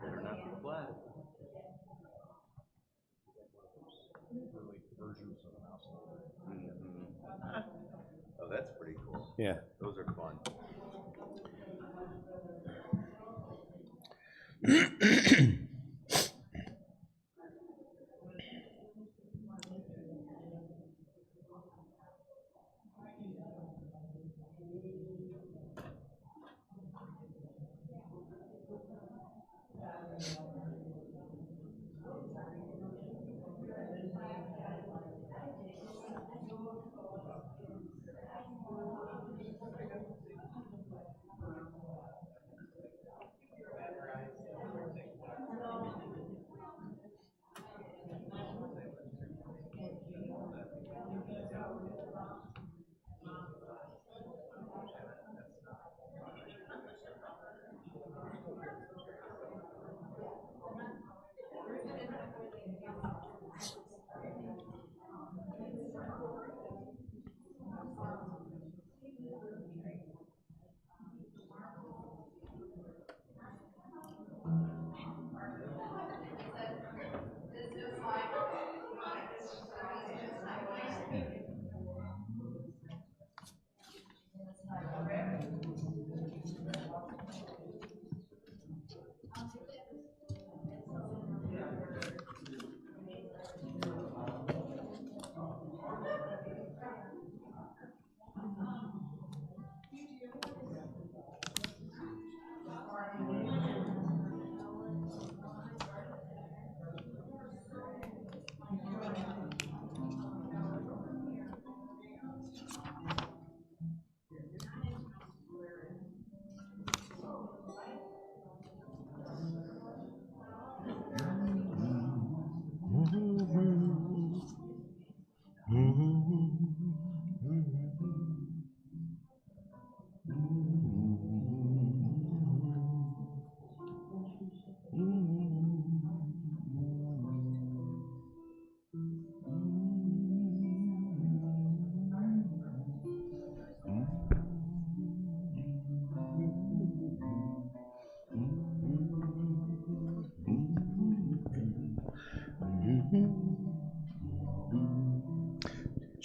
Better not be flat. Oh, that's pretty cool. Yeah. Those are fun.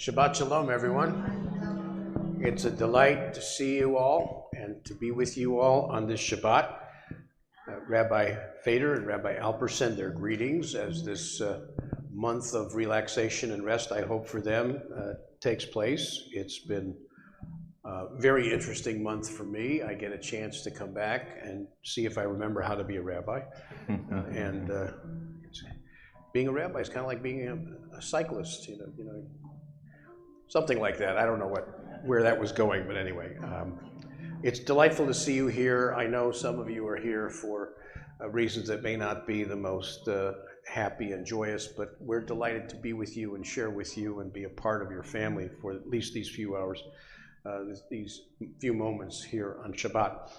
Shabbat Shalom, everyone. It's a delight to see you all and to be with you all on this Shabbat. Rabbi Fader and Rabbi Alper send their greetings as this month of relaxation and rest, I hope for them, takes place. It's been a very interesting month for me. I get a chance to come back and see if I remember how to be a rabbi. Being a rabbi is kind of like being a cyclist, you know, something like that. I don't know where that was going, but anyway. It's delightful to see you here. I know some of you are here for reasons that may not be the most happy and joyous, but we're delighted to be with you and share with you and be a part of your family for at least these few hours, these few moments here on Shabbat.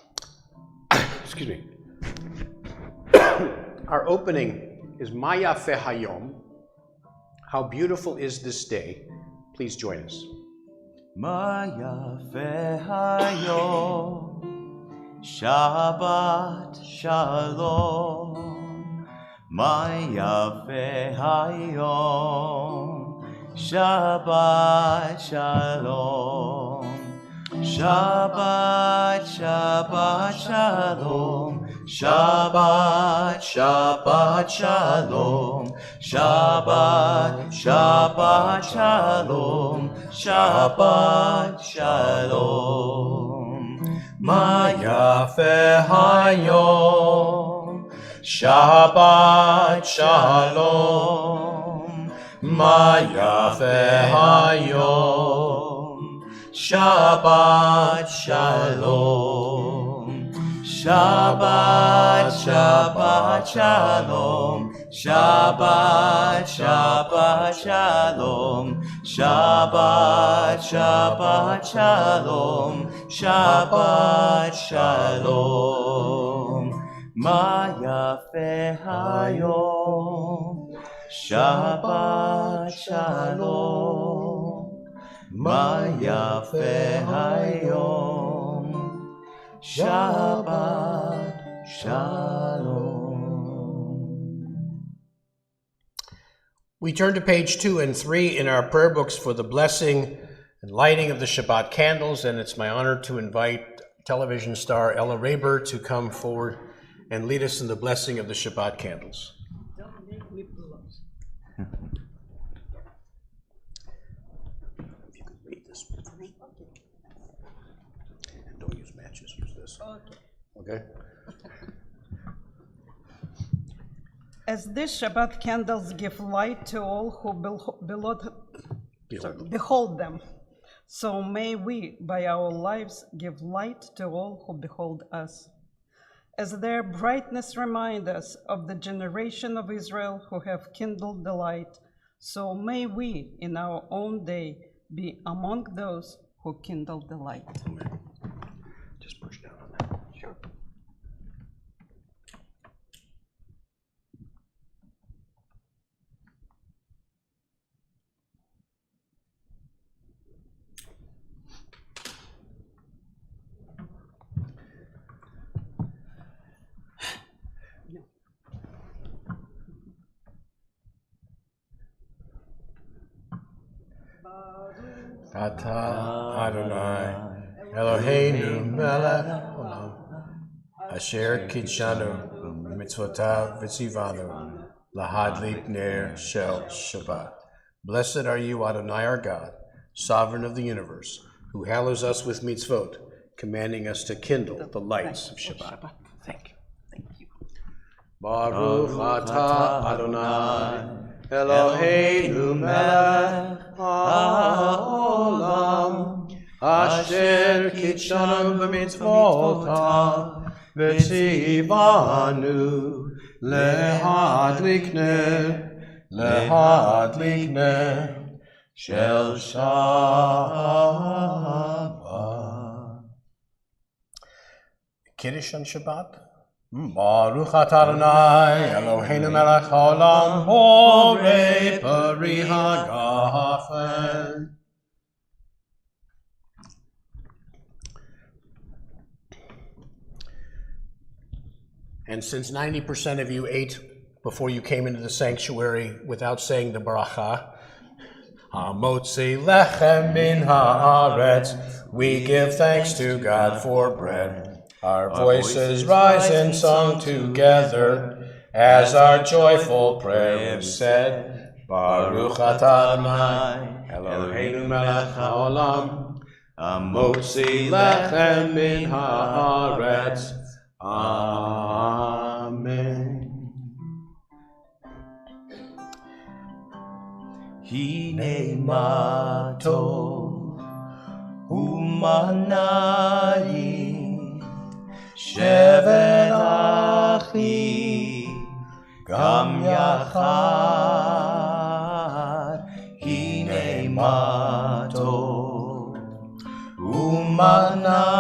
Excuse me. Our opening is Ma Yafeh Hayom. How beautiful is this day. Please join us. Ma yafeh hayom, Shabbat Shalom, Ma Yafe Hayom. Shabbat Shalom, Shabbat, Shabbat Shalom, Shabbat, Shabbat Shalom, Shabbat, Shabbat Shalom, Shabbat Shalom. Ma Yafe Hayom, Shabbat Shalom, Ma Yafe Hayom, Shabbat Shalom, Shabbat, Shabbat Shalom, Shabbat, Shabbat Shalom, Shabbat, Shabbat Shalom, Shabbat Shalom, Ma Yafe Hayom, Shabbat Shalom, Ma Yafe Hayom, Shabbat Shalom. We turn to page 2 and 3 in our prayer books for the blessing and lighting of the Shabbat candles, and it's my honor to invite television star Ella Raber to come forward and lead us in the blessing of the Shabbat candles. Don't make me blush. If you could read this with me. And don't use matches, use this. Okay? As these Shabbat candles give light to all who behold them, so may we, by our lives, give light to all who behold us. As their brightness reminds us of the generation of Israel who have kindled the light, so may we, in our own day, be among those who kindled the light. Amen. Just push down on that. Sure. Ata Adonai Eloheinu melech haolam asher kidshanu mitzvotav v'tzivanu lahadlik ner shel Shabbat. Blessed are you, Adonai our God, sovereign of the universe, who hallows us with mitzvot, commanding us to kindle the lights of Shabbat. Thank you. Thank you. Baruch atah Adonai Eloheinu melech haolam asher kitshanu b'mitzvotav v'tzivanu lehadlik ner shel Shabbat. Kiddush on Shabbat. Baruch atah Adonai Eloheinu melech haolam borei pari hagafen. And since 90% of you ate before you came into the sanctuary without saying the bracha, Hamotzi lechem min haaretz, we give thanks to God for bread. Our voices rise in song together as our joyful prayer is said. Baruch atah Adonai Eloheinu melech haolam hamotzi lechem min haaretz. Amen. Hine matov umanai shevet achi gam yachad. Hine matov umanai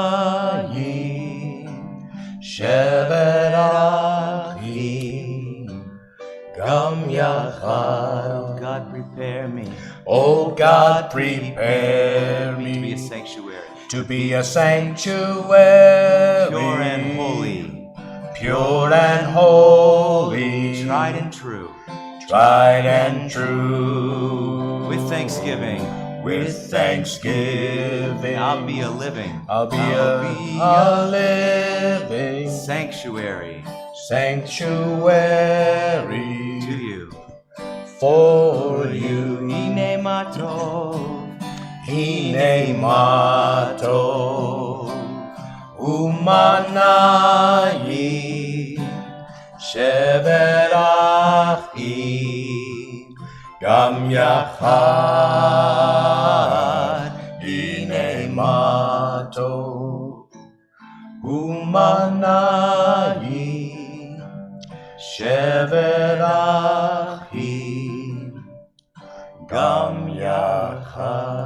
shevet achi gam yachad. God prepare me. Oh God, prepare To be me a sanctuary. to be a sanctuary, Pure and pure and holy, tried and true, tried and true. With thanksgiving, I'll be a living, I'll be a living sanctuary sanctuary to you. for you. Hine matov, umanayim, sheverachim, gam yachad. Hine matov, umanayim, sheverachim, gam yachad.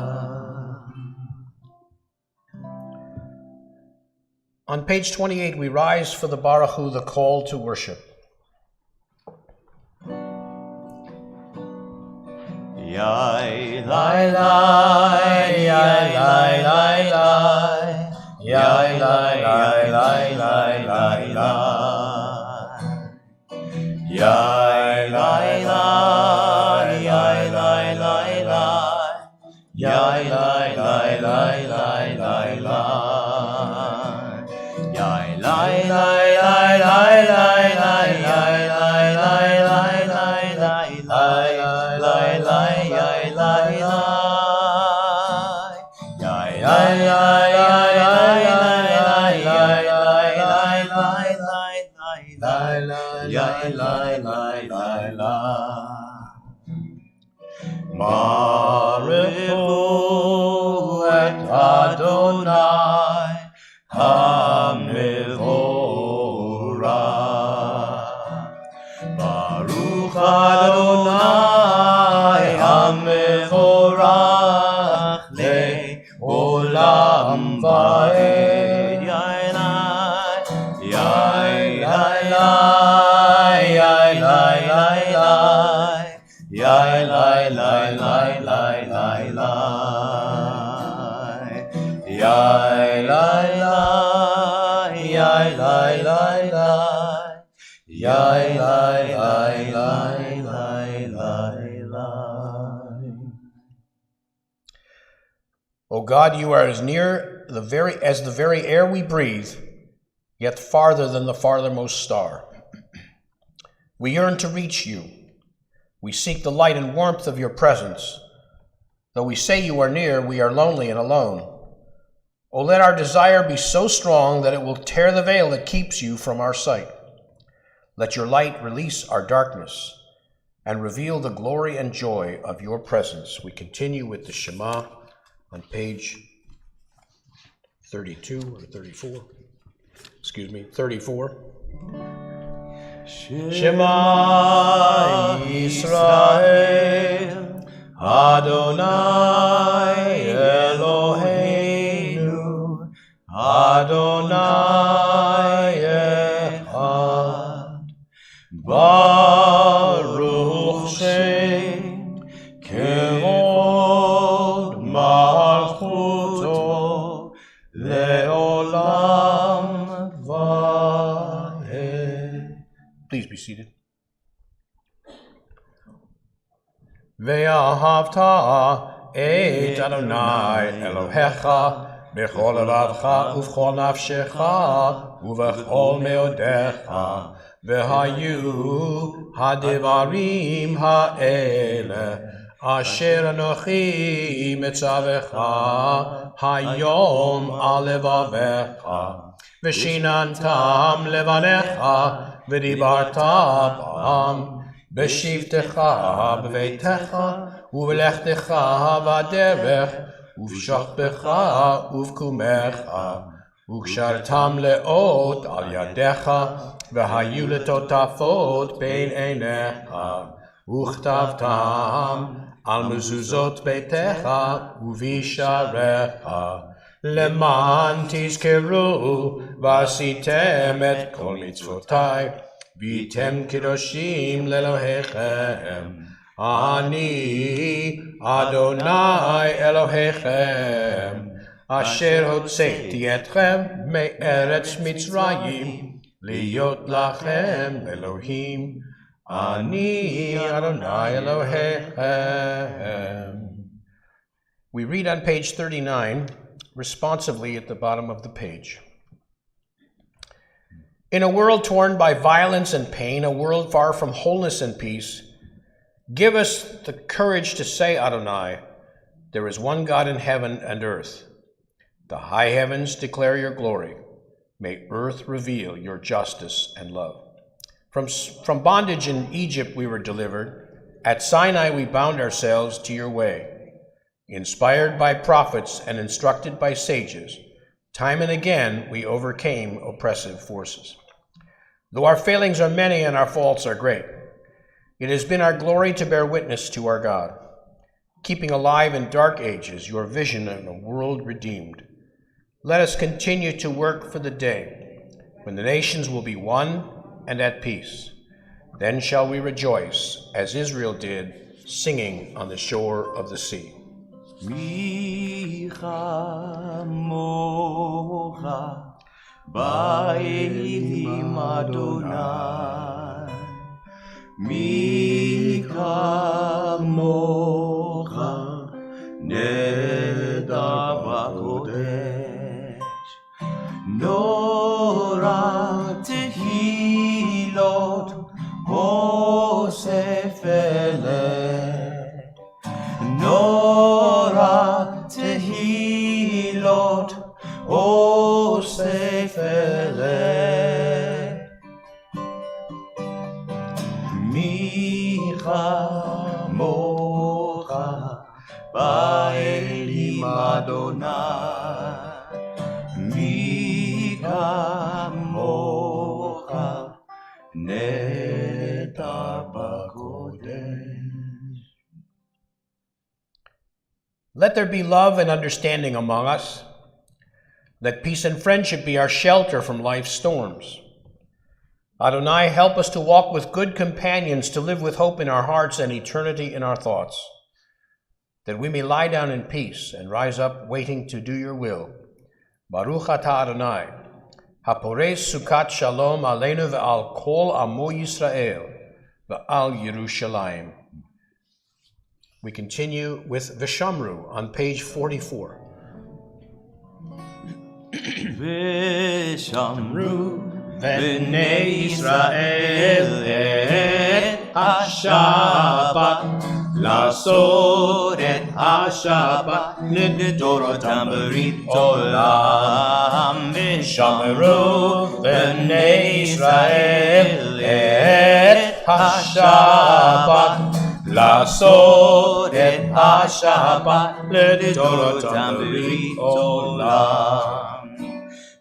On page 28, we rise for the Baruch Hu, the call to worship. Yai lai lai, yai lai lai lai, yai lai lai lai lai lai lai, yai lai lai, yai lai lai lai, yai lai lai lai lai lai lai, yai lai lai lai lai lai lai lai lai lai lai lai lai. Baruch et Adonai HaMevorach. Baruch Adonai HaMevorach le'olam va'ed. Yai lai lai, yai lai lai lai, yai lai lai lai lai lai lai, yai lai lai, yai lai lai lai, yai lai lai lai lai lai lai. O God, you are as near as the very air we breathe, yet farther than the farthermost star. We yearn to reach you. We seek the light and warmth of your presence. Though we say you are near, we are lonely and alone. O let our desire be so strong that it will tear the veil that keeps you from our sight. Let your light release our darkness and reveal the glory and joy of your presence. We continue with the Shema on page 32 or 34. 34. Shema Yisrael, Adonai Eloheinu, Adonai Echad. Baruch Shem Kevod Malchuto Leolam Vahed. Please be seated. Ve'ahavta et Adonai Elohecha b'chol levavcha u'v'chol nafshecha u'v'chol meodecha ve'hayu hadivarim ha'ele asher anochi mitzavecha hayom al levavecha v'shinantam levanecha v'dibarta b'am בשבתך בביתך ובלכתך בדרך ובשוכבך ובקומך וקשרתם לאות על ידיך והיו לטוטפות בין עיניך וכתבתם על מזוזות ביתך ובשעריך למען תזכרו ועשיתם את כל מצוותיי והייתם קדושים לאלוהיכם. אני אדוני אלוהיכם, אשר הוצאתי אתכם מארץ מצרים, Liyot lachem Elohim, Ani Adonai Elohechem. We read on page 39, responsively at the bottom of the page. In a world torn by violence and pain, a world far from wholeness and peace, give us the courage to say, Adonai, there is one God in heaven and earth. The high heavens declare your glory. May earth reveal your justice and love. From bondage in Egypt we were delivered. At Sinai we bound ourselves to your way. Inspired by prophets and instructed by sages, time and again we overcame oppressive forces. Though our failings are many and our faults are great, it has been our glory to bear witness to our God, keeping alive in dark ages your vision of a world redeemed. Let us continue to work for the day when the nations will be one and at peace. Then shall we rejoice, as Israel did, singing on the shore of the sea. Mi chamocha ba'elim Adonai, mi chamocha neda b'kodesh, nora tehilot osef eleh, Nora tehilot osef eleh, micha mocha ba'elim Adonai, micha mocha neta b'kodesh. Let there be love and understanding among us. Let peace and friendship be our shelter from life's storms. Adonai, help us to walk with good companions, to live with hope in our hearts and eternity in our thoughts, that we may lie down in peace and rise up waiting to do your will. Baruch atah Adonai, hapores sukat shalom aleinu ve'al kol amo Yisrael ve'al Yerushalayim. We continue with Vishamru on page 44. Vishamru b'nei Yisrael et ha-Shabbat, לעשות את השבת לדורותם ברית עולם. ושמרו בני ישראל את השבת, לעשות את השבת לדורותם ברית עולם.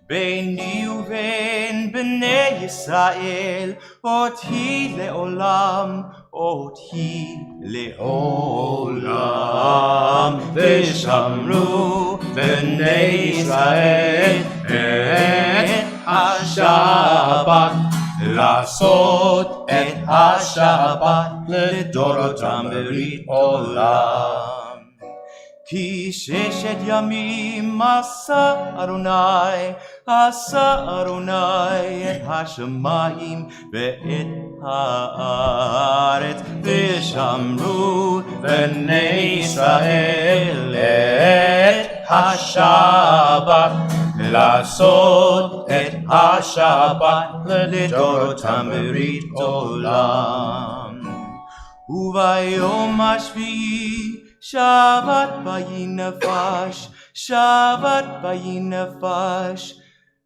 ביני ובין בני ישראל אותי לעולם, אותי לעולם. ושמרו בני ישראל את השבת, לעשות את השבת לדורותם ברית עולם. כי ששת ימים עשה אדוני את השמיים ואת הארץ, ושמרו בני ישראל את השבת, לעשות את השבת לדורותם ברית עולם. וביום השביעי שבת ויהי נפש, שבת ויהי נפש,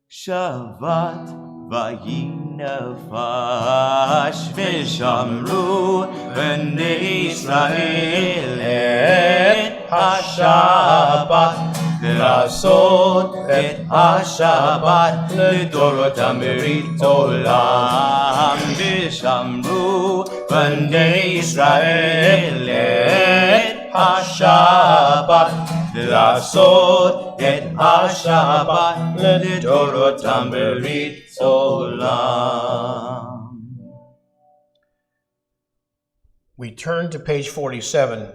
שבת ויהי נפש. ושמרו בני ישראל את השבת, לעשות את השבת לדורותם ברית עולם. ושמרו בני ישראל את השבת, לעשות את השבת לדורותם ברית עולם. We turn to page 47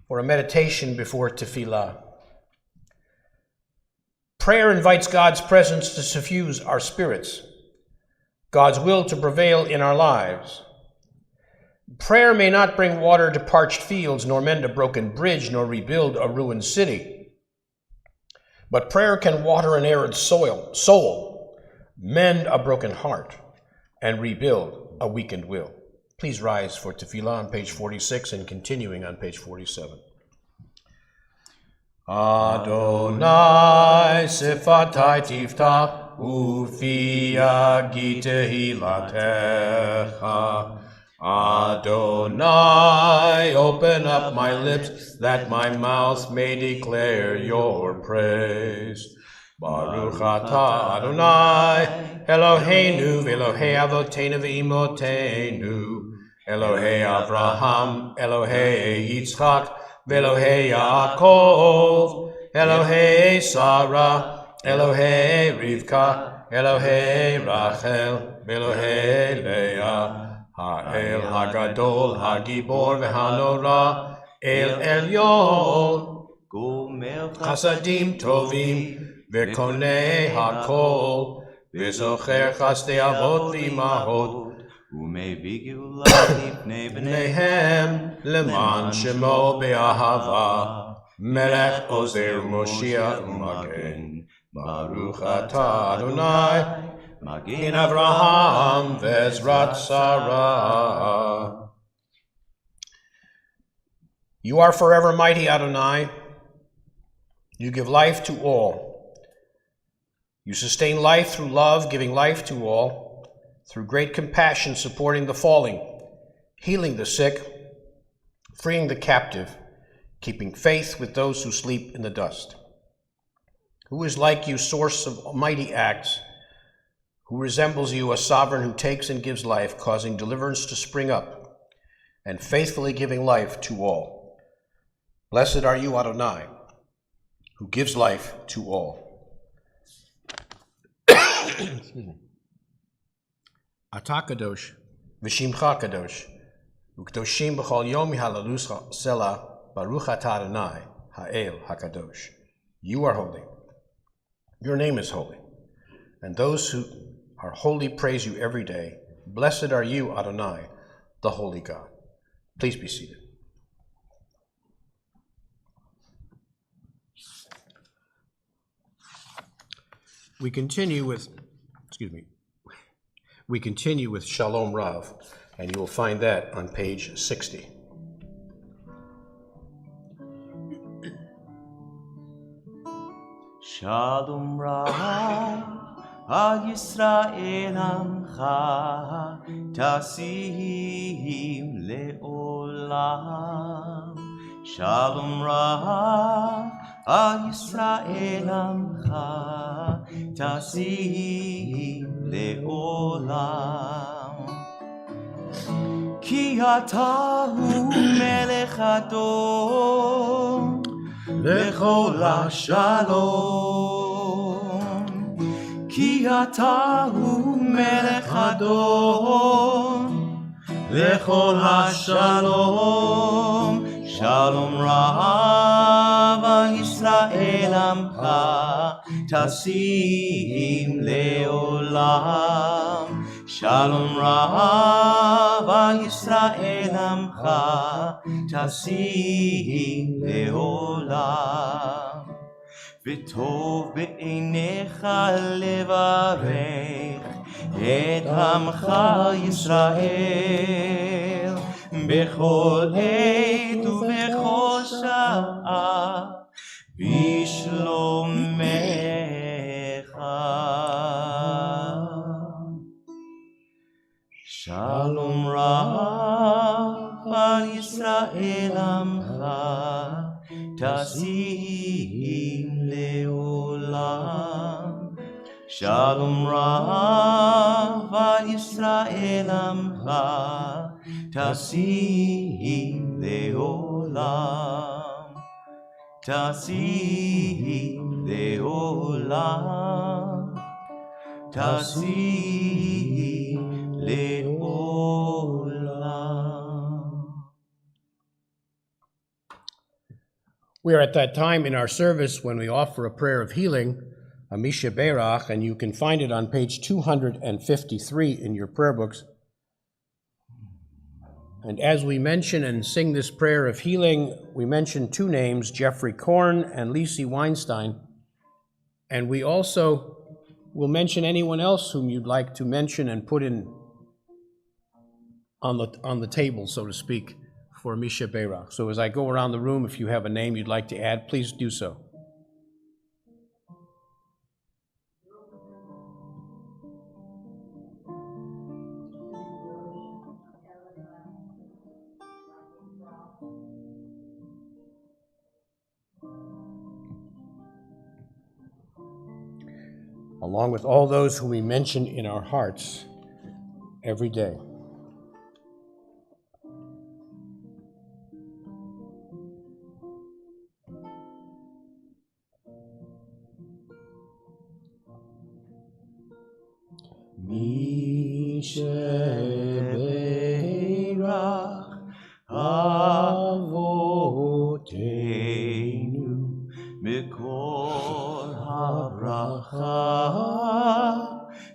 for a meditation before tefillah. Prayer invites God's presence to suffuse our spirits, God's will to prevail in our lives. Prayer may not bring water to parched fields, nor mend a broken bridge, nor rebuild a ruined city. But prayer can water an arid soul, mend a broken heart, and rebuild a weakened will. Please rise for tefillah on page 46 and continuing on page 47. Adonai sifatai tiftach ufi yagi tehilatecha. Adonai, open up my lips that my mouth may declare your praise. Baruch atah Adonai, Eloheinu v'Elohei avoteinu v'imotenu, Elohei Avraham, Elohei Yitzchak, v'Elohei Yaakov, Elohei Sarah, Elohei Rivka, Elohei Rachel, v'Elohei Leah, Ha'el Hagadol, Hagibor v'Hanora, El Elyon, Chasadim Tovim, v'Konei Hakol, v'Zocher Chasdei Avot v'Imahot, ומביא גאולה לפני בניהם למען שמו באהבה, מלך עוזר מושיע ומגן. ברוך אתה אדוני, מגן אברהם ועזרת שרה. You are forever mighty, Adonai. You give life to all. You sustain life through love, giving life to all. Through great compassion, supporting the falling, healing the sick, freeing the captive, keeping faith with those who sleep in the dust. Who is like you, source of mighty acts? Who resembles you, a sovereign who takes and gives life, causing deliverance to spring up, and faithfully giving life to all? Blessed are you, Adonai, who gives life to all. Excuse me. Ata kadosh, v'shimcha kadosh, u'kadoshim b'chol yom mihalalus selah, baruch atah Adonai, ha'el hakadosh. You are holy. Your name is holy. And those who are holy praise you every day. Blessed are you, Adonai, the holy God. Please be seated. We continue with Shalom Rav, and you will find that on page 60. Shalom Rav al Yisrael amcha tasim leolam. Shalom Rav al Yisrael amcha tasim leolam. Ki ata hu melech adon lechol hashalom. Ki ata hu melech adon lechol hashalom. Shalom Rav al Yisrael amcha tasim leolam. Shalom Rav al Yisrael amcha tasim leolam. וטוב בעיניך לברך את עמך ישראל בכל עת ובכל שעה בשלומך. שלום רב על ישראל עמך tasim leolam. Shalom Rav al Yisrael amcha tasim leolam. Tasim leolam. Tasim leolam. We are at that time in our service when we offer a prayer of healing Misha Berach, and you can find it on page 253 in your prayer books. And as we mention and sing this prayer of healing, we mention two names, Jeffrey Korn and Lisi Weinstein. And we also will mention anyone else whom you'd like to mention and put in on the table, so to speak, for Misha Berach. So as I go around the room, if you have a name you'd like to add, please do so. Along with all those whom we mention in our hearts every day. Misha Berach Avoteinu Mikol habracha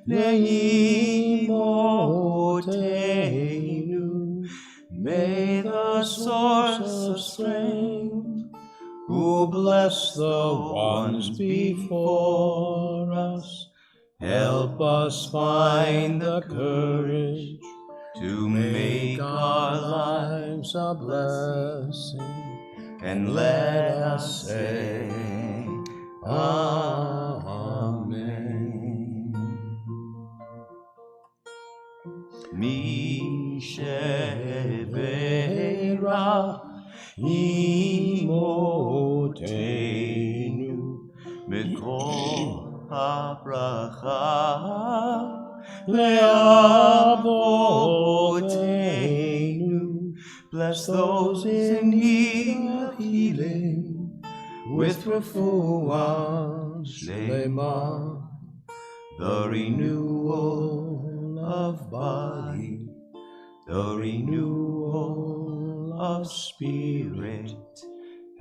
leimoteinu. May the source of strength, who bless the ones before us, help us find the courage to make our lives a blessing, and let us say, Amen. Mishe Berach Imotenu Mikol habracha le'avoteinu. Bless those in need of healing with refuah shlema, the renewal of body, the renewal of spirit,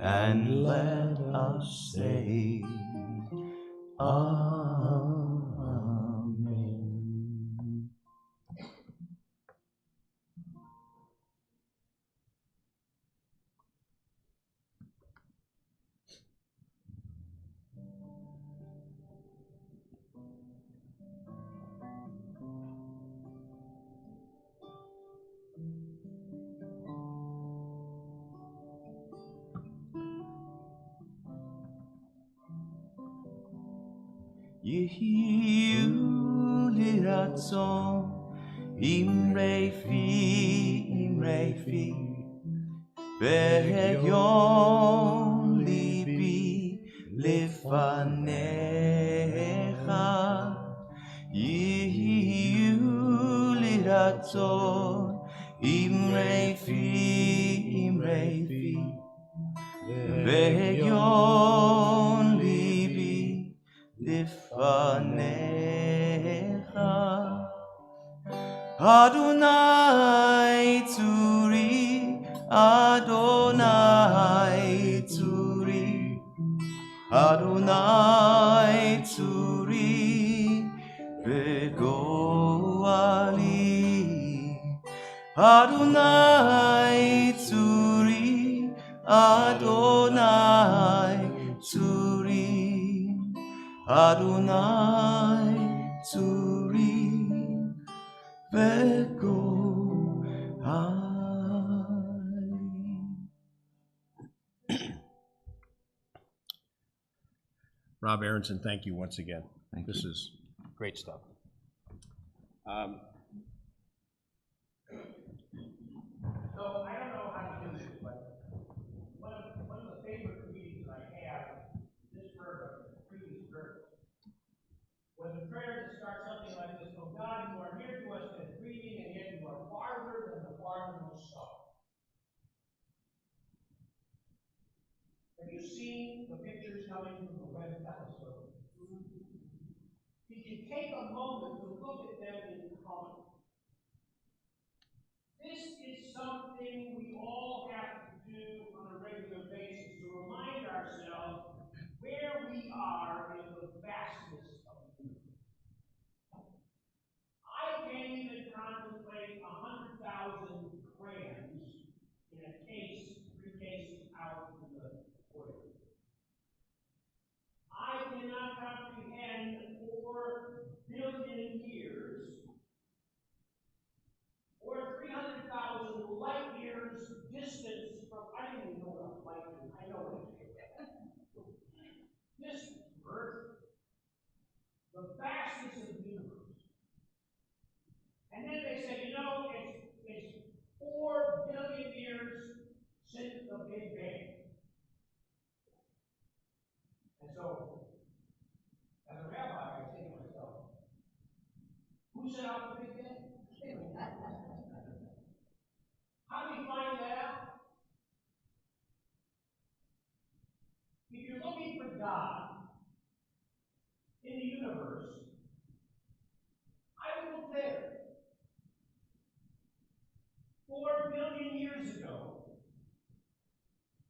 and let us say, Amen. Yehiyu liratzon imrefi Behegyon libi lefanecha. Yehiyu liratzon imrefi Behegyon libi lefanecha. Adonai Tzuri, Adonai Tzuri, Adonai Tzuri, Begoali. Adonai Tzuri, Adonai Tzuri, Adonai Tzuri, Rob Aronson, thank you once again. This is great stuff. So I don't know how to do this, but one of the favorite readings I have, this verse, the previous verse, was a prayer that starts something like this: "Oh God, you are near to us as breathing, and yet you are farther than the farthest star." Have you seen the pictures coming from the Webb telescope? Did you take a moment to look at them in color? This is something we all have to do on a regular basis to remind ourselves where we are in the vastness of the universe. I can't even contemplate 100,000 crayons in a case, 3 cases out in the foyer. I cannot comprehend 4 billion years or 300,000 light years distance from, I don't even know what light years, I know what it is. Distance from Earth, the vastness of the universe. And then they say, you know, it's 4 billion years since the Big Bang. And so, as a rabbi, I say to myself, who set out the Big Bang? How do we find that out? If you're looking for God in the universe, I would look there. 4 billion years ago,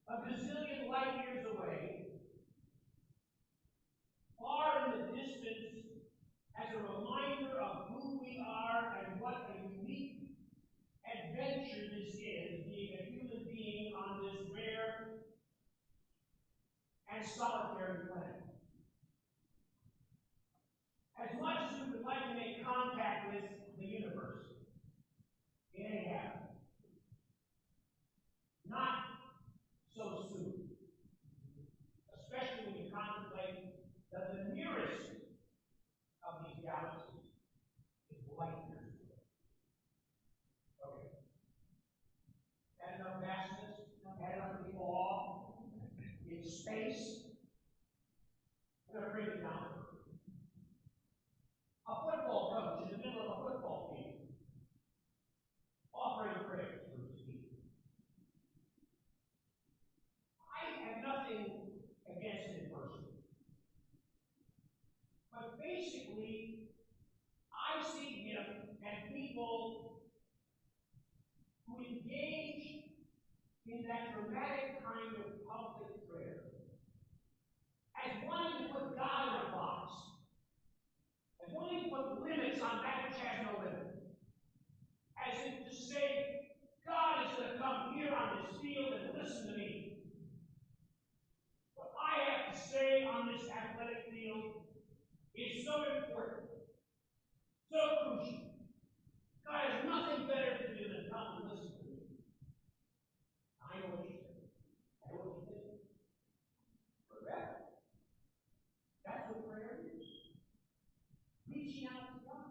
a gazillion light years away, far in the distance, as a reminder of who we are and what a unique adventure this is, being a human being on this rare and solitary planet. As much as we would like to make contact with the universe, it ain't happening. Not so soon. Especially when you contemplate that the nearest of these galaxies is light years away. Okay. Had enough vastness, had enough to go off in space. I'm going to bring it down. A football coach in the middle of a football game, offering prayers for his team. I have nothing against it personally. But basically, I see him and people who engage in that dramatic kind of public prayer as wanting to put God in a box, as wanting to put limits on that which has no limit, as if to say, God is going to come here on this field and listen to me. What I have to say on this athletic field is so important, so crucial. God has nothing better to do than come and listen to me. I know what you think. I know what you think. But that's what prayer is. Reaching out to God.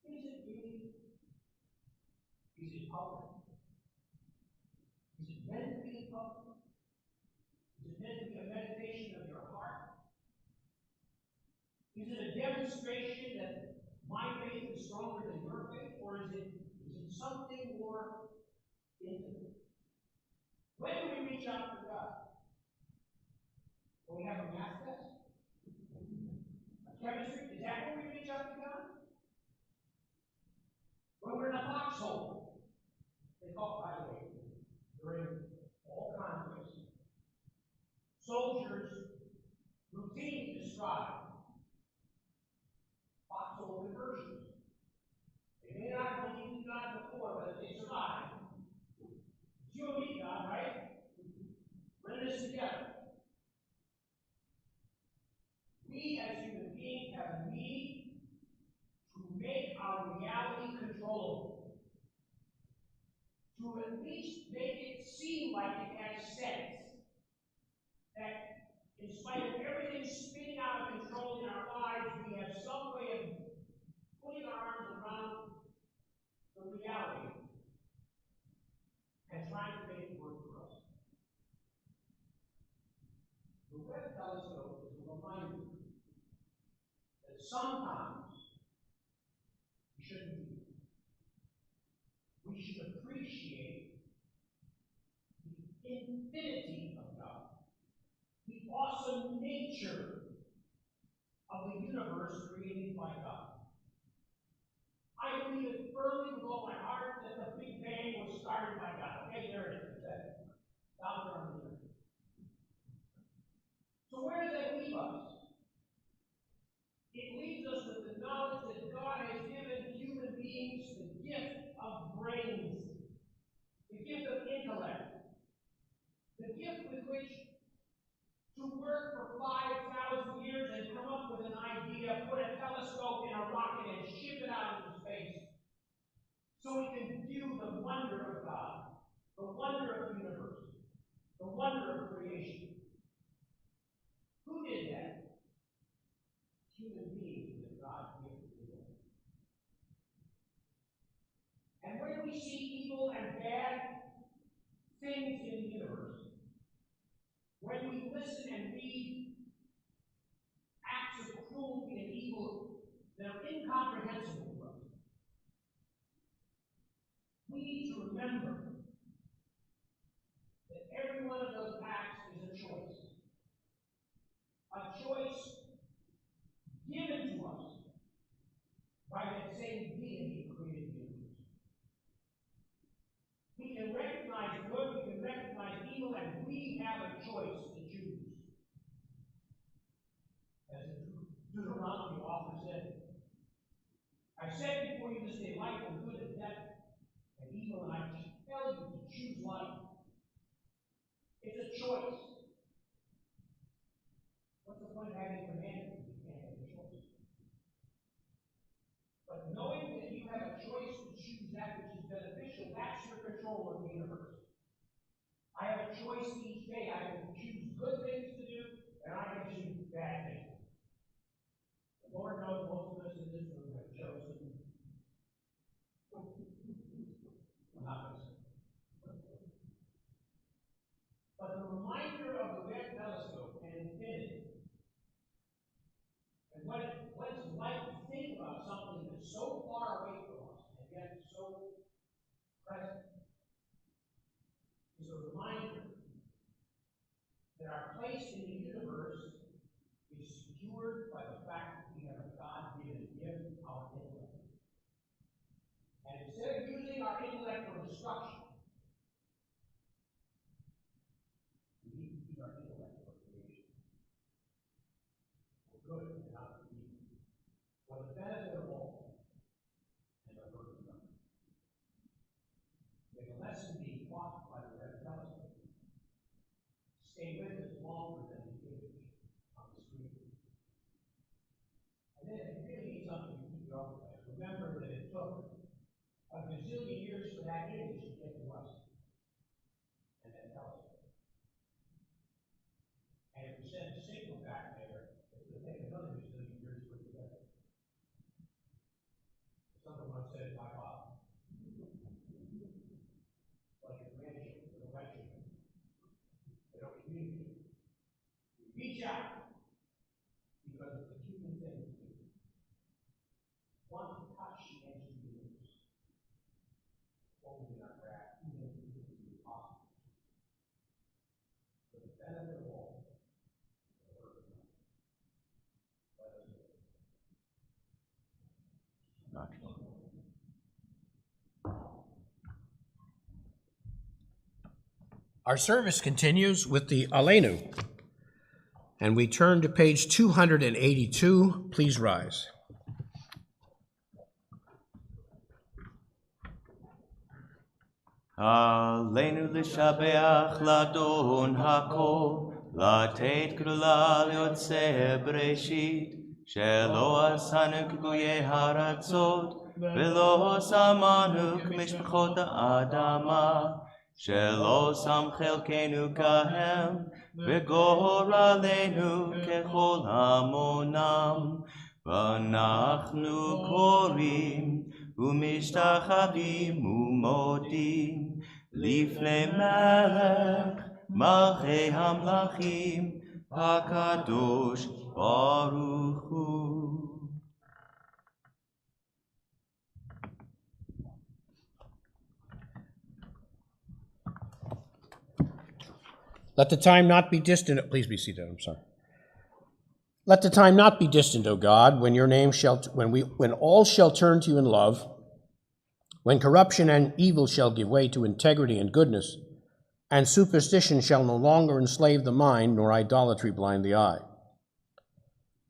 Is it really? Is it public? Is it meant to be public? Is it meant to be a meditation of your heart? Is it a demonstration that my faith is stronger than your faith? Or is it something more intimate? When do we reach out to God? When we have a math test? A chemistry? Is that when we reach out to God? When we're in a foxhole? They call, by the way, during all conflicts, soldiers routinely describe foxhole conversions. They may not have believed in God before, but if they survive, it's you and me, God, right? We're in this together. We as human beings have a need to make our reality controllable. To at least make it seem like it has sense. That in spite of everything spinning out of control in our lives, we have some way of putting our arms around the reality and trying to make it work for us. The Webb telescope is a reminder that sometimes we shouldn't be. We should appreciate the infinity of God, the awesome nature of the universe created by God. I believe it firmly with all my heart that the Big Bang was started by God. Okay, there it is. That's down there on the earth. So where does that leave us? so we can view the wonder of God, the wonder of the universe, the wonder of creation. Who did that? Human beings that God gave to them. And when we see evil and bad things in the universe, when we listen and read acts of cruelty and evil that are incomprehensible to us, we need to remember that every one of those acts is a choice. A choice given to us by that same deity who created the universe. We can recognize good, we can recognize evil, and we have a choice to choose. As Deuteronomy often said, I set before you this day life and good and death and evil, and I tell you to choose life. It's a choice. What's the point of having commandments if you can't have a choice? But knowing that you have a choice to choose that which is beneficial, that's your control of the universe. I have a choice each day. I can choose good things to do, and I can choose bad things. The Lord knows most of us in this room have chosen. I'm not going to say. But the reminder of the Webb telescope and infinity, and what it's like to think about something that's so far away from us and yet so present, is a reminder that our place in the universe is secured by the fact that we have a God-given gift, our intellect. And instead of using our intellect for destruction, we need to use our intellect for creation. For good and not for evil. For the benefit of all and the hurt of none. If a lesson being taught by the Red Telescope, stay with us longer than the image on the screen. And then if you really need something to keep you occupied, remember that it took a gazillion years for that image to get to us. And that telescope. And if we send a signal back there, it will take another gazillion years to put together. Someone once said, my God, like a grandchildren, little white children, they don't communicate. We reach out because it's a human thing to do. Want to touch the edge of the universe. Only in our grasp, even if it is impossible. For the benefit of all, the word of God. Let us pray. Our service continues with the Aleinu, and we turn to page 282. Please rise. עלינו לשבח לאדון הכל, לתת גדולה ליוצא בראשית, שלא עשנו כגויי הארצות, ולא שמנו כמשפחות האדמה, שלא שם חלקנו כהם, וגורלנו ככל המונם, ואנחנו קוראים ומשתחווים ומודים לפני מלך מלכי המלכים הקדוש ברוך הוא. Let the time not be distant. Please be seated. I'm sorry. Let the time not be distant, O God, when your name when all shall turn to you in love, when corruption and evil shall give way to integrity and goodness, and superstition shall no longer enslave the mind, nor idolatry blind the eye.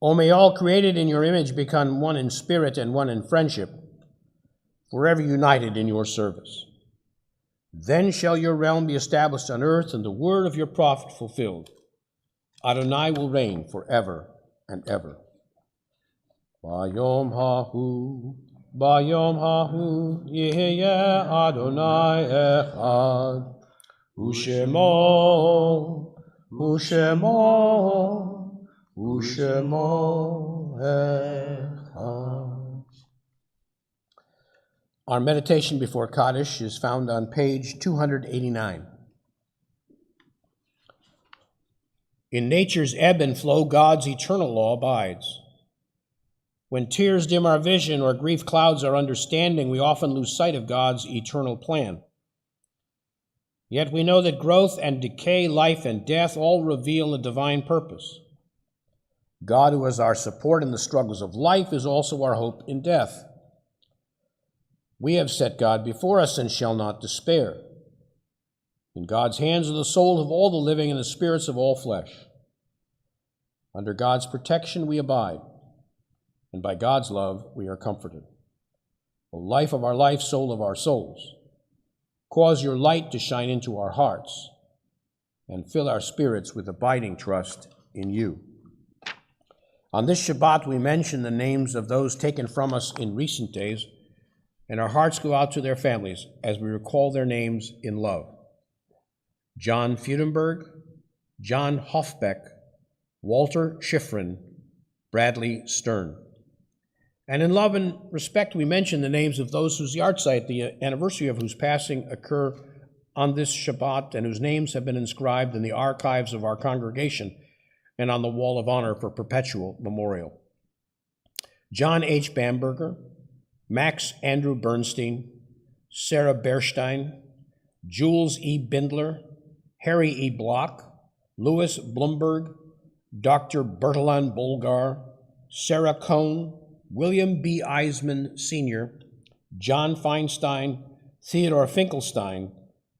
O may all created in your image become one in spirit and one in friendship, forever united in your service. Then shall your realm be established on earth, and the word of your prophet fulfilled. Adonai will reign forever and ever. Vayom hahu Bayom hahu yehye Adonai echad. Ushemo, Ushemo, Ushemo echad. Our meditation before Kaddish is found on page 289. In nature's ebb and flow, God's eternal law abides. When tears dim our vision or grief clouds our understanding, we often lose sight of God's eternal plan. Yet we know that growth and decay, life and death all reveal a divine purpose. God, who is our support in the struggles of life, is also our hope in death. We have set God before us and shall not despair. In God's hands are the souls of all the living and the spirits of all flesh. Under God's protection we abide, and by God's love we are comforted. O life of our life, soul of our souls, cause your light to shine into our hearts and fill our spirits with abiding trust in you. On this Shabbat, we mention the names of those taken from us in recent days, and our hearts go out to their families as we recall their names in love. John Freudenberg, John Hofbeck, Walter Schifrin, Bradley Stern. And in love and respect, we mention the names of those whose yahrzeit, the anniversary of whose passing, occur on this Shabbat, and whose names have been inscribed in the archives of our congregation and on the Wall of Honor for perpetual memorial. John H. Bamberger, Max Andrew Bernstein, Sarah Berstein, Jules E. Bindler, Harry E. Block, Louis Blumberg, Dr. Bertalan Bolgar, Sarah Cohn, William B. Eisman Sr., John Feinstein, Theodore Finkelstein,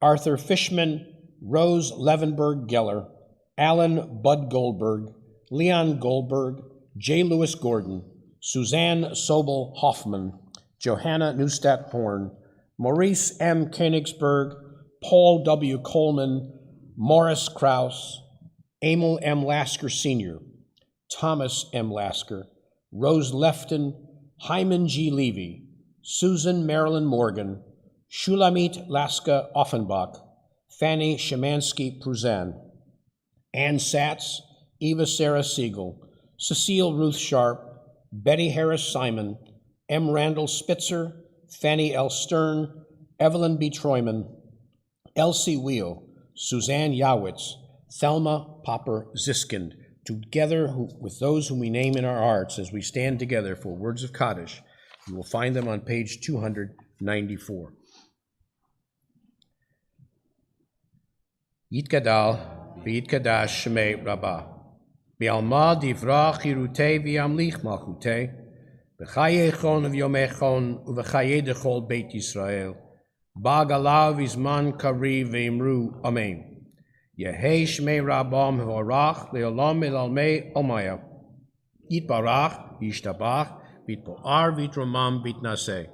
Arthur Fishman, Rose Levenberg Geller, Alan Bud Goldberg, Leon Goldberg, J. Lewis Gordon, Suzanne Sobel Hoffman, Johanna Neustadt Horn, Maurice M. Koenigsberg, Paul W. Coleman, Morris Krause, Emil M. Lasker Sr., Thomas M. Lasker, Rose Lefton, Hyman G. Levy, Susan Marilyn Morgan, Shulamit Laska Offenbach, Fanny Shemansky Pruzan, Ann Satz, Eva Sarah Siegel, Cecile Ruth Sharp, Betty Harris Simon, M. Randall Spitzer, Fanny L. Stern, Evelyn B. Troyman, Elsie Wheel, Suzanne Yawitz, Thelma Popper Ziskind, together with those whom we name in our hearts as we stand together for words of Kaddish. You will find them on page 294. Yitgadal v'yitkadash shemei Rabbah, Bi'alma divrach hirutei v'yamlich malchutei, B'chayei of yomei u'v'chayei dechol Beit Yisrael, Ba'galav izman kariv ve'imru Amen. Yehei shmei Rabbam v'orach le'olam elalmei omaya. Yitbarach v'yishtabach v'yitpo'ar v'yitromam v'yitnaseh.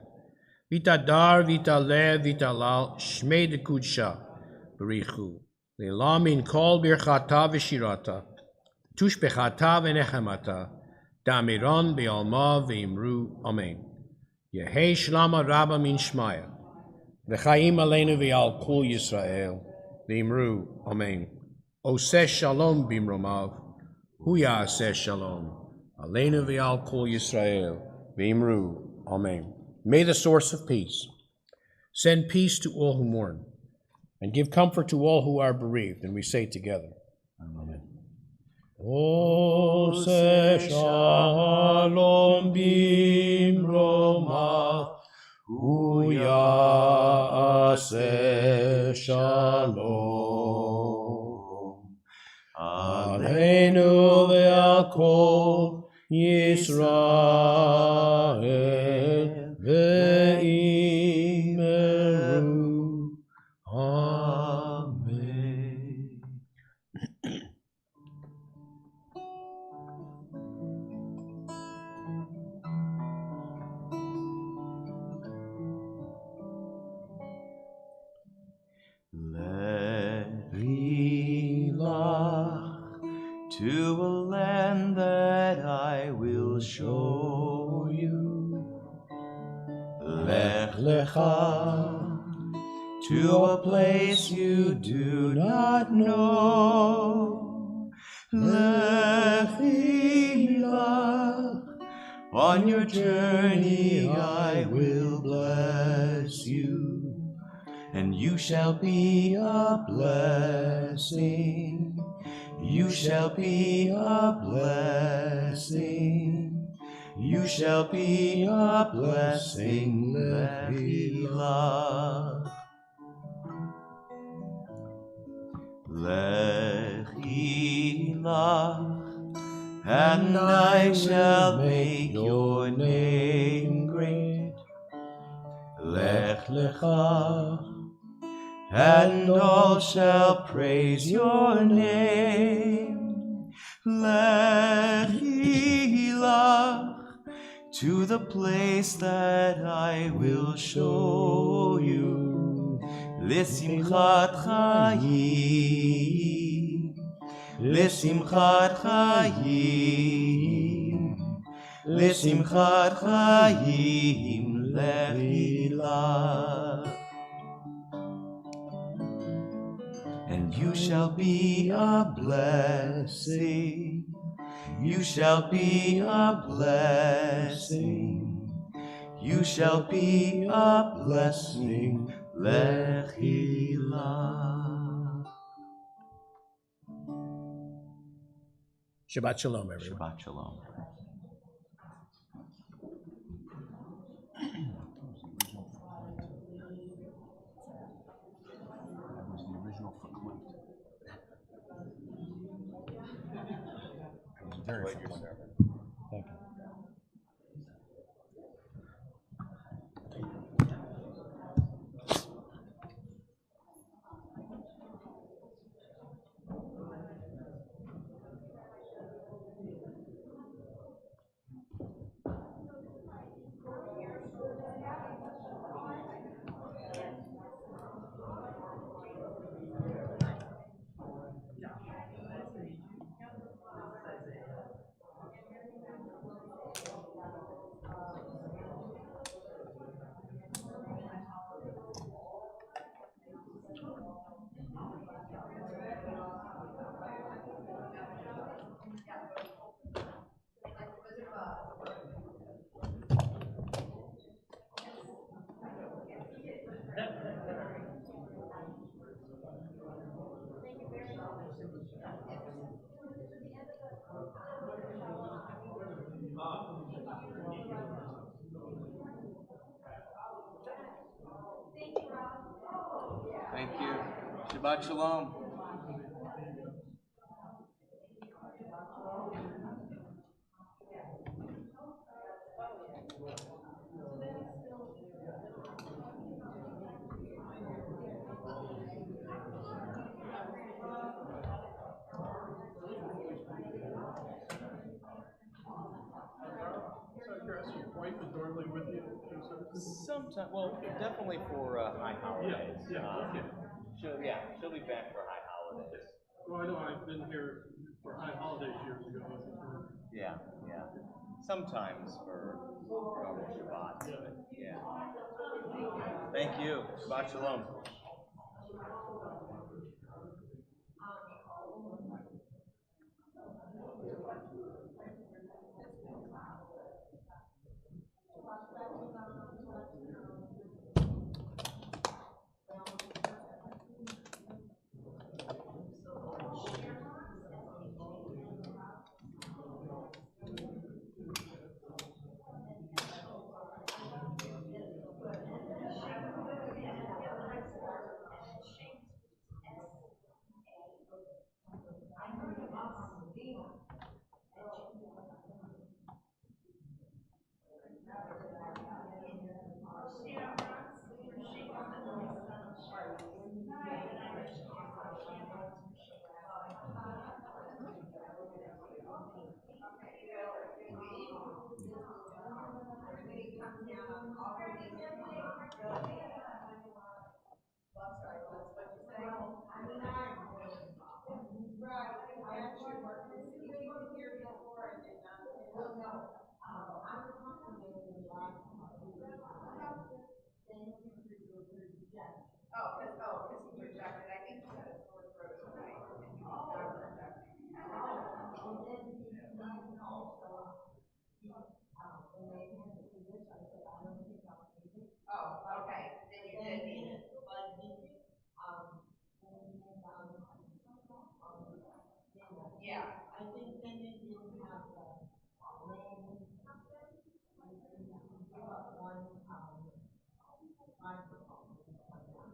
V'yitadar v'yitaleh v'yitalal shmei dekudsha b'richu. Le'olam min kol birchata v'shirata. Tushbechata v'nechemata. Damiron be'alma ve'imru Amen. Yehei shlama rabba min shmaya. V'chaim aleinu ve'al kol Yisrael. Ve'imru Amen. Oseh shalom bimromav. Hu ya'aseh shalom. Aleinu ve'al kol Yisrael. Ve'imru Amen. May the source of peace send peace to all who mourn and give comfort to all who are bereaved. And we say together, Amen. Oseh shalom bimromav. Hu ya'aseh shalom. Aleinu ve'al kol Yisrael ve'imru Amen. To a land that I will show you, lecha to a place you do not know. Lechi lach, on your journey I will bless you, and you shall be a blessing. You shall be a blessing. You shall be a blessing. Lechi lach. Lechi lach, and I shall make your name great. Lech lecha, and all shall praise your name. Lechi lach, to the place that I will show you. L'simchat chayim, l'simchat chayim, l'simchat chayim, lechi lach. And you shall be a blessing. You shall be a blessing. You shall be a blessing. Lechi lach. Shabbat shalom, everyone. Shabbat shalom. Very familiar. Thank you. Thank you. Shabbat shalom. Sometimes, well, definitely for high holidays. She'll be back for high holidays. Well, I know I've been here for high holidays years ago. Yeah. Sometimes for normal Shabbat. Yeah. Thank you. Shabbat shalom.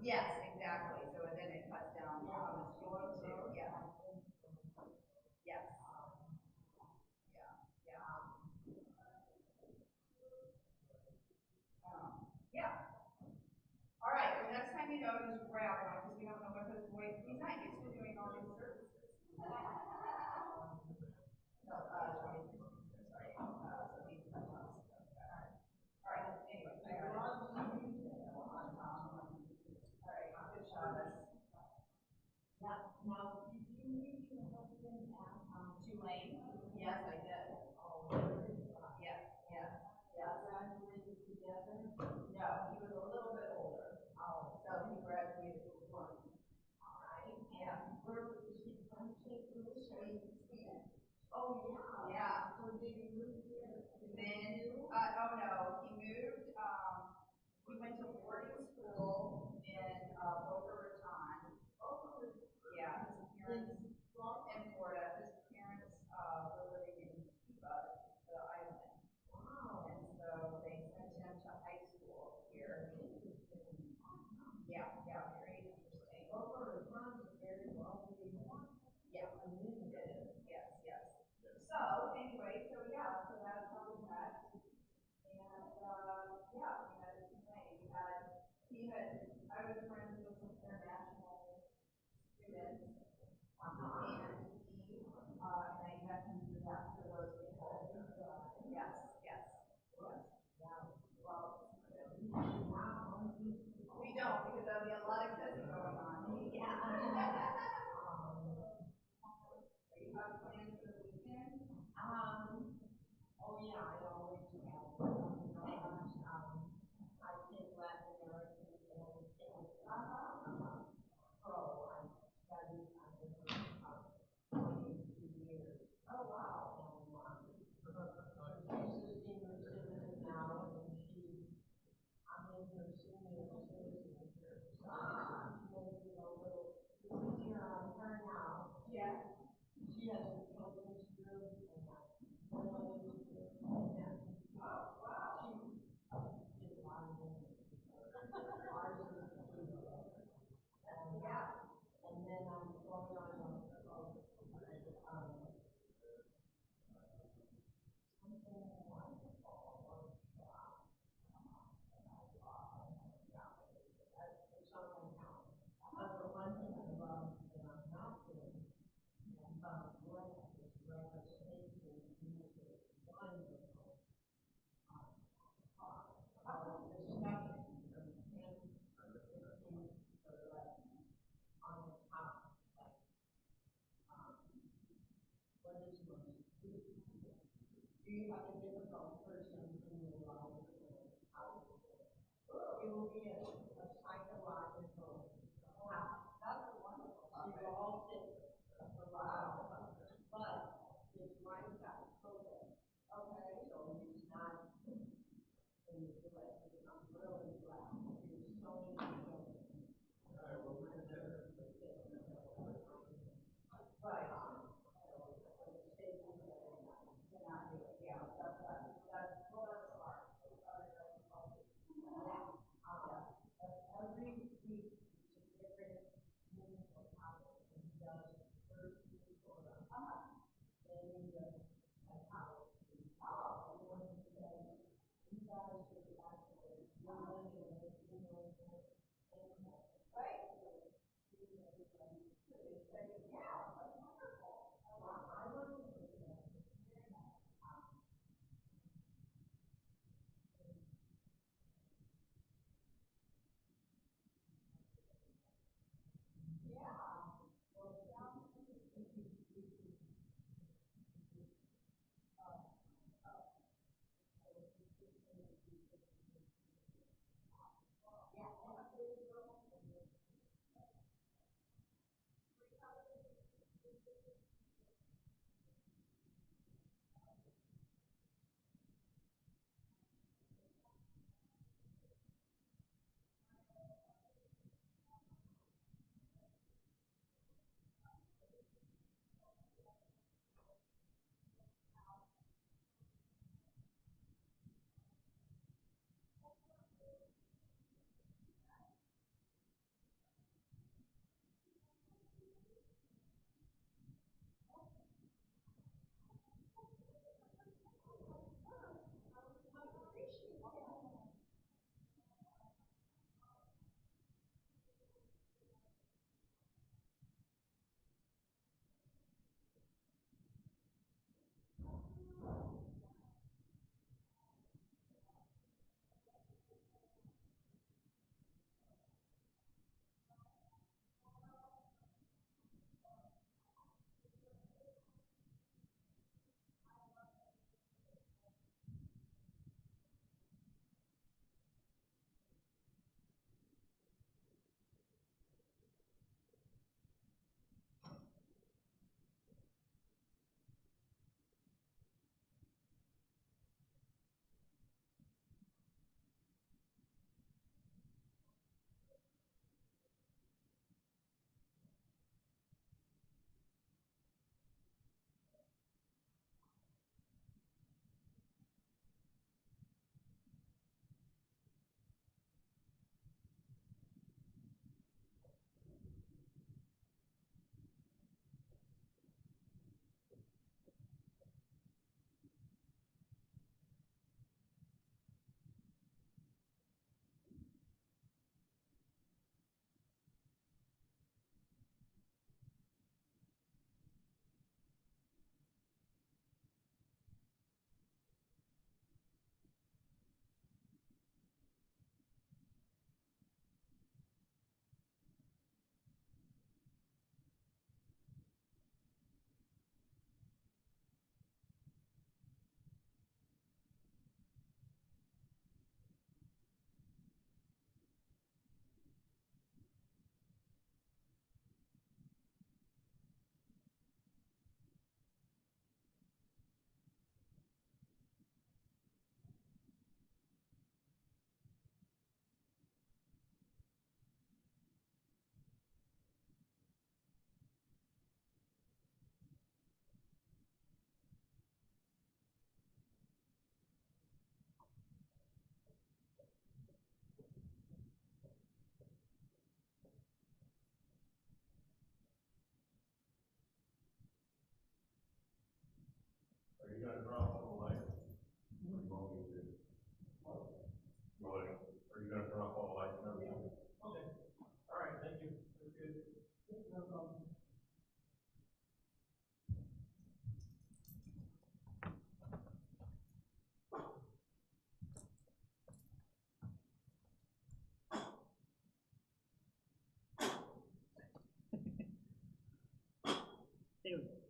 Yes, exactly. So then it cuts down on the speaking too. Yeah. Yes. Yeah. Yeah. Yeah. All right. Well, next time you know, just grab one because we don't know what his voice. He's not used to doing all these services. No, 26. Sorry. So he's all right. Anyway, I got it. All right. Good Shabbat. Yeah. Now, did you meet your husband at Tulane? Yes, I did. Oh, yes, yes, yes. Graduated together? No, he was a little bit older. Oh, so he graduated before me. All right. Yeah. Where was he from? Sweden. Oh, yeah. Yeah. So did he move here? Then, oh no, he moved. We went to boarding school in Boca Raton. Yeah, his parents in Florida. His parents were living in Cuba, the island. Wow. And so they sent him to high school here. Yeah, yeah, very interesting. Boca Raton is very wealthy. Yeah, it is. Yes, yes. So anyway, so yeah, so that's how we met. And yeah, we met at Tulane. I was friends with some international students, and I met him through those people. Yes, yes, yes. Yeah. Well, we don't because there'll be a lot of kissing going on. Yeah. Do you have plans for the weekend? Oh yeah, I always do. I take Latin American and pro. I studied under her 22 years. Oh wow. And she's a senior citizen now, and I'm in her senior citizen here. So she makes it a little easier on her now. Yeah. She has a children's group and a women's group. Oh wow. She did a lot of things. Ours is the food. Yeah. And then I'm going on something wonderful. It's on my calendar. But the one thing I love that I'm not doing, and blessed is representation, music, wonderful. Discussion from 10 or 15 or less on the top. What is most? Do you have a difficult person in your life? It will be a psychological. That's wonderful. You all sit for a while, but his wife got COVID. Okay. So he's not in the U.S. I'm really glad. There's so many children. Right. Yeah, that's smart. Stay with me.